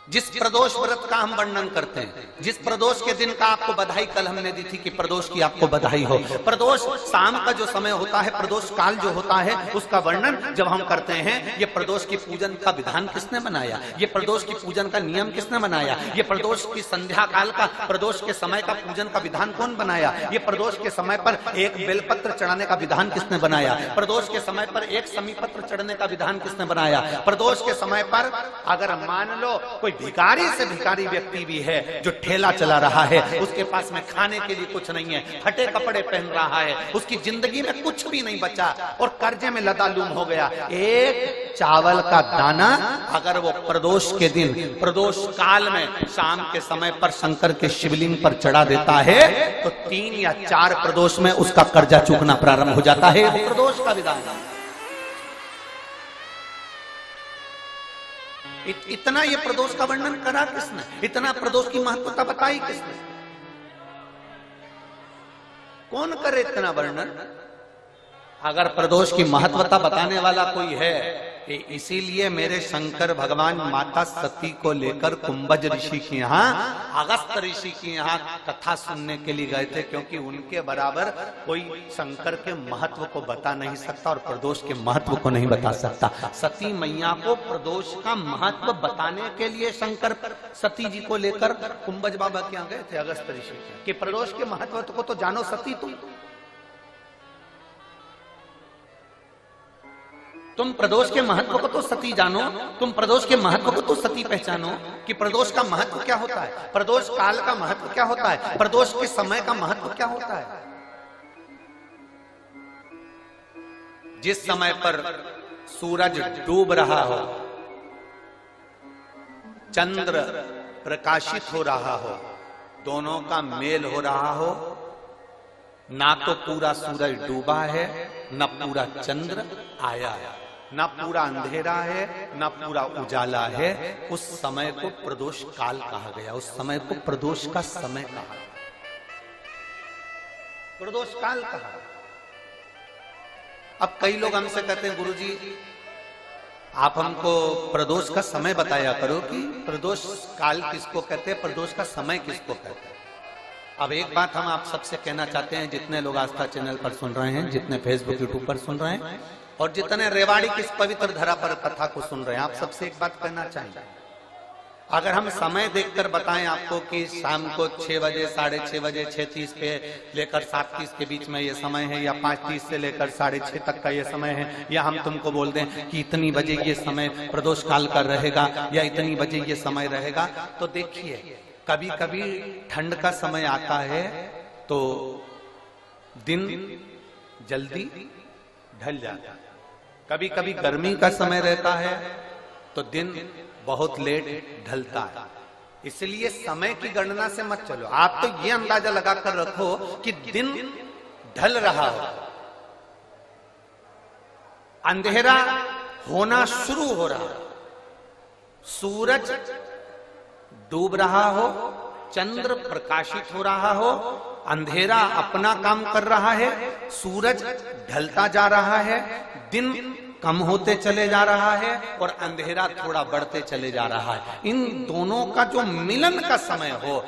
जिस प्रदोष व्रत का हम वर्णन करते हैं, जिस प्रदोष के दिन का आपको बधाई कल हमने दी थी कि प्रदोष की आपको बधाई हो, प्रदोष शाम का जो समय होता है, प्रदोष काल जो होता है, उसका वर्णन जब हम करते हैं, ये प्रदोष की पूजन का विधान किसने बनाया, ये प्रदोष की पूजन का नियम किसने बनाया, ये प्रदोष की संध्या काल का, प्रदोष के समय का पूजन का विधान कौन बनाया, ये प्रदोष के समय पर एक बेलपत्र चढ़ाने का विधान किसने बनाया, प्रदोष के समय पर एक समीपत्र चढ़ने का विधान किसने बनाया, प्रदोष के समय पर अगर मान लो कोई भिखारी से भिखारी व्यक्ति भी है जो ठेला चला रहा है, उसके पास में खाने के लिए कुछ नहीं है, फटे कपड़े पहन रहा है, उसकी जिंदगी में कुछ भी नहीं बचा और कर्जे में लदालूम हो गया, एक चावल का दाना अगर वो प्रदोष के दिन, प्रदोष काल में शाम के समय पर शंकर के शिवलिंग पर चढ़ा देता है तो 3 या 4 प्रदोष में उसका कर्जा चूकना प्रारंभ हो जाता है। वो प्रदोष का विधान है। इतना ये प्रदोष का वर्णन करा किसने, इतना प्रदोष की महत्वता बताई किसने, कौन करे इतना वर्णन? अगर प्रदोष की महत्वता बताने वाला कोई है, इसीलिए मेरे शंकर भगवान माता सती को लेकर कुंभज ऋषि के यहाँ, अगस्त ऋषि के यहाँ कथा सुनने के लिए गए थे, क्योंकि उनके बराबर कोई शंकर के महत्व को बता नहीं सकता और प्रदोष के महत्व को नहीं बता सकता। सती मैया को प्रदोष का महत्व बताने के लिए शंकर सती जी को लेकर कुंभज बाबा के यहाँ गए थे, अगस्त ऋषि के, कि प्रदोष के महत्व को तो जानो सती, तुम प्रदोष के महत्व को तो सती जानो, तुम प्रदोष के महत्व को तो सती पहचानो कि प्रदोष का महत्व क्या होता है, प्रदोष काल का महत्व क्या होता है, प्रदोष के समय का महत्व क्या होता है। जिस समय पर सूरज डूब रहा हो, चंद्र प्रकाशित हो रहा हो, दोनों का मेल हो रहा हो, ना तो पूरा सूरज डूबा है, न पूरा चंद्र आया है, ना पूरा अंधेरा है, ना पूरा उजाला है, उस समय को प्रदोष काल कहा गया, उस समय को प्रदोष का समय कहा, प्रदोष काल कहा। अब कई लोग हमसे कहते हैं गुरुजी आप हमको प्रदोष का समय बताया करो कि प्रदोष काल किसको कहते हैं, प्रदोष का समय किसको कहते हैं। अब एक बात हम आप सबसे कहना चाहते हैं, जितने लोग आस्था चैनल पर सुन रहे हैं, जितने फेसबुक यूट्यूब पर सुन रहे हैं और जितने रेवाड़ी की इस पवित्र धरा पर कथा को सुन रहे हैं, आप सबसे एक बात कहना चाहेंगे, अगर हम समय देखकर बताएं आपको कि शाम को 6 बजे, 6:30 बजे, 6:30 पे लेकर 7:30 के बीच में ये समय है, या 5:30 से लेकर 6:30 तक का ये समय है, या हम तुमको बोल दें कि इतनी बजे ये समय प्रदोष काल का रहेगा या इतनी बजे ये समय रहेगा, तो देखिए कभी कभी ठंड का समय आता है तो दिन जल्दी ढल जाता है, कभी कभी गर्मी का समय रहता है तो दिन बहुत लेट ढलता है। इसलिए समय की गणना से मत चलो, आप तो ये अंदाजा लगाकर रखो कि दिन ढल रहा हो, अंधेरा होना शुरू हो रहा, सूरज डूब रहा हो, चंद्र प्रकाशित हो रहा हो, अंधेरा अपना काम कर रहा है, सूरज ढलता जा रहा है, दिन कम होते चले जा रहा है और अंधेरा थोड़ा बढ़ते चले जा रहा है, इन दोनों का जो मिलन का समय हो,